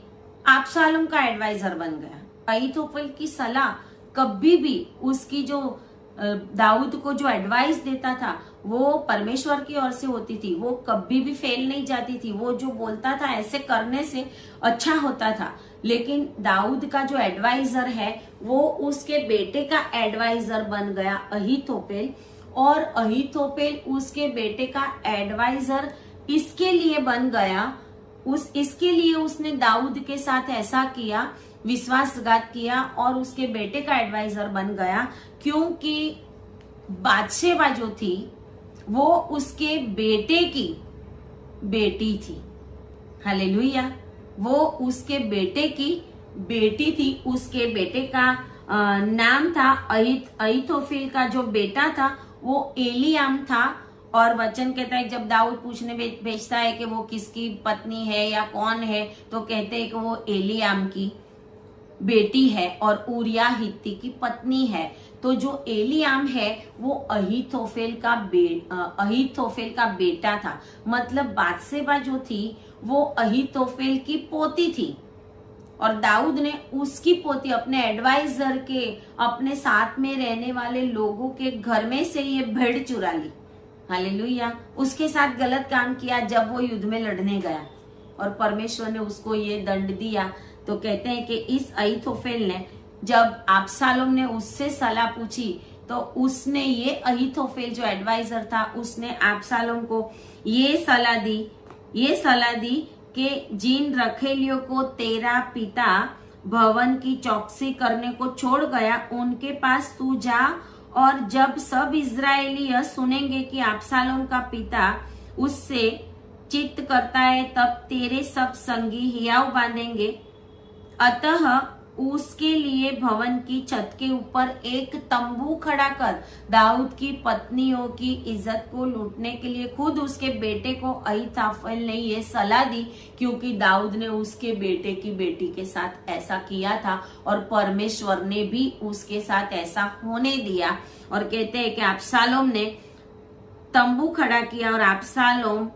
अबशालोम का एडवाइजर बन गया। अहीतोफेल की सलाह कभी भी, उसकी जो दाऊद को जो एडवाइस देता था वो परमेश्वर की ओर से होती थी, वो कभी भी फेल नहीं जाती थी। वो जो बोलता था ऐसे करने से अच्छा होता था। लेकिन दाऊद का जो एडवाइजर है वो उसके बेटे का एडवाइजर बन गया अहीतोपेल, और अहीतोपेल उसके बेटे का एडवाइजर इसके लिए बन गया, इसके लिए उसने दाऊद के साथ ऐसा किया, विश्वासघात किया और उसके बेटे का एडवाइजर बन गया, क्योंकि बादशेबा जो थी वो उसके बेटे की बेटी थी। हालेलुया, वो उसके बेटे की बेटी थी। उसके बेटे का नाम था अहीतोफेल का जो बेटा था वो एलियाम था। और वचन कहता है जब दाऊद पूछने भेजता है कि वो किसकी पत्नी है या कौन है, तो कहते हैं कि वो एलियाम की बेटी है और ऊरिया हित्ती की पत्नी है। तो जो एलियाम है वो अहीतोफेल का बेटा था। मतलब बादशेबा जो थी वो अहीतोफेल की पोती थी, और दाऊद ने उसकी पोती अपने एडवाइजर के, अपने साथ में रहने वाले लोगों के घर में से ये भेड़ चुरा ली। हालेलुया, उसके साथ गलत काम किया जब वो युद्ध में लड़ने गया, और परमेश्वर ने उसको ये दंड दिया। तो कहते हैं कि इस अहीतोफेल ने, जब अबशालोम ने उससे सलाह पूछी, तो उसने, ये अहीतोफेल जो एडवाइजर था, उसने अबशालोम को ये सलाह दी कि जिन रखेलियों को तेरा पिता भवन की चौकसी करने को छोड़ गया उनके पास तू जा, और जब सब इजरायली यह सुनेंगे कि अबशालोम का पिता उससे चित्त करता है, तब तेरे सब संगी हियाव बांधेंगे। अतः उसके लिए भवन की छत के ऊपर एक तंबू खड़ा कर दाऊद की पत्नियों की इज्जत को लूटने के लिए खुद उसके बेटे को अहीतोफेल ने ये सलाह दी, क्योंकि दाऊद ने उसके बेटे की बेटी के साथ ऐसा किया था और परमेश्वर ने भी उसके साथ ऐसा होने दिया। और कहते हैं कि अबशालोम ने तंबू खड़ा किया और अबशालोम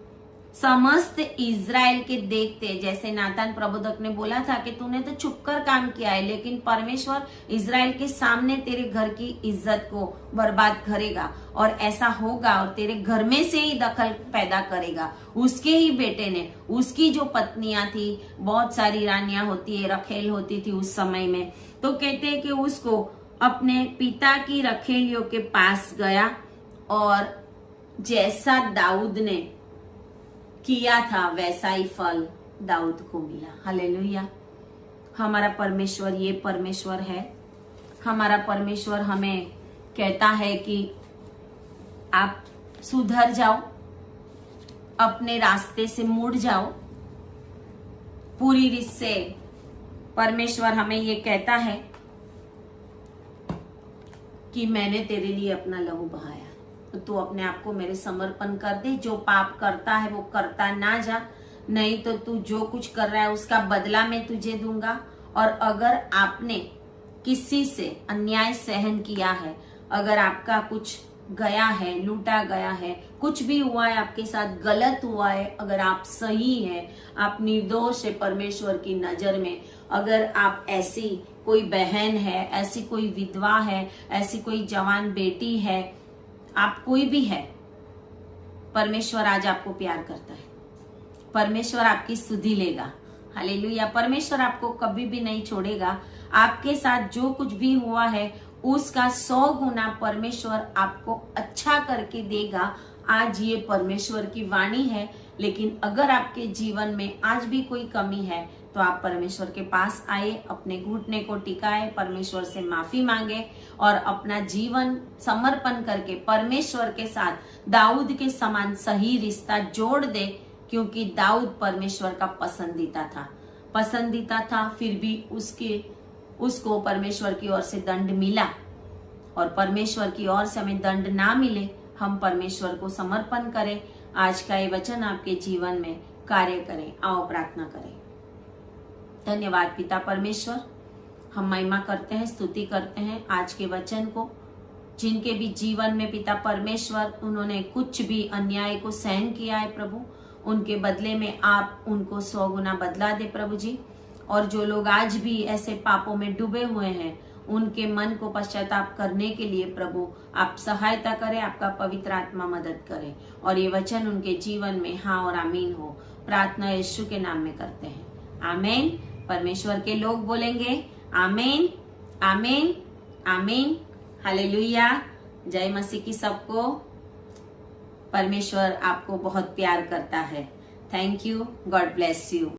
समस्त इज़राइल के देखते, जैसे नातान प्रबोधक ने बोला था कि तूने तो छुपकर काम किया है, लेकिन परमेश्वर इज़राइल के सामने तेरे घर की इज्जत को बर्बाद करेगा, और ऐसा होगा, और तेरे घर में से ही दखल पैदा करेगा। उसके ही बेटे ने, उसकी जो पत्नियां थी, बहुत सारी रानियां होती है, रखेल होती थी उस समय में, तो कहते हैं कि उसको अपने पिता की रखेलियों के पास गया, और जैसा दाऊद ने किया था वैसा ही फल दाऊद को मिला। हालेलुया, हमारा परमेश्वर ये परमेश्वर है। हमारा परमेश्वर हमें कहता है कि आप सुधर जाओ, अपने रास्ते से मुड़ जाओ पूरी रीत से। परमेश्वर हमें ये कहता है कि मैंने तेरे लिए अपना लहू बहाया, तो तू अपने आप को मेरे समर्पण कर दे। जो पाप करता है वो करता ना जा, नहीं तो तू जो कुछ कर रहा है उसका बदला मैं तुझे दूंगा। और अगर आपने किसी से अन्याय सहन किया है, अगर आपका कुछ गया है, लूटा गया है, कुछ भी हुआ है आपके साथ, गलत हुआ है, अगर आप सही है, आप निर्दोष है परमेश्वर की नजर में, अगर आप ऐसी कोई बहन है, ऐसी कोई विधवा है, ऐसी कोई जवान बेटी है, आप कोई भी है, परमेश्वर आज आपको प्यार करता है। परमेश्वर आपकी सुधि लेगा। हालेलुया। परमेश्वर आपको कभी भी नहीं छोड़ेगा। आपके साथ जो कुछ भी हुआ है उसका 100 गुना परमेश्वर आपको अच्छा करके देगा। आज ये परमेश्वर की वाणी है। लेकिन अगर आपके जीवन में आज भी कोई कमी है तो आप परमेश्वर के पास आए, अपने घुटने को टिकाए, परमेश्वर से माफी मांगे और अपना जीवन समर्पण करके परमेश्वर के साथ दाऊद के समान सही रिश्ता जोड़ दे। क्योंकि दाऊद परमेश्वर का पसंदीदा था, फिर भी उसको परमेश्वर की ओर से दंड मिला। और परमेश्वर की ओर से हमें दंड ना मिले, हम परमेश्वर को समर्पण करें। आज का ये वचन आपके जीवन में कार्य करें। आओ प्रार्थना करें। धन्यवाद पिता परमेश्वर, हम महिमा करते हैं, स्तुति करते हैं आज के वचन को। जिनके भी जीवन में पिता परमेश्वर उन्होंने कुछ भी अन्याय को सहन किया है प्रभु, उनके बदले में आप उनको 100 गुना बदला दे प्रभु जी। और जो लोग आज भी ऐसे पापों में डूबे हुए हैं, उनके मन को पश्चाताप करने के लिए प्रभु आप सहायता करें, आपका पवित्र आत्मा मदद करे। और ये वचन उनके जीवन में हाँ और आमीन हो। प्रार्थना यीशु के नाम में करते हैं, आमीन। परमेश्वर के लोग बोलेंगे आमीन, आमीन, आमीन। हालेलुया। जय मसीह की सबको। परमेश्वर आपको बहुत प्यार करता है। Thank you. God bless you.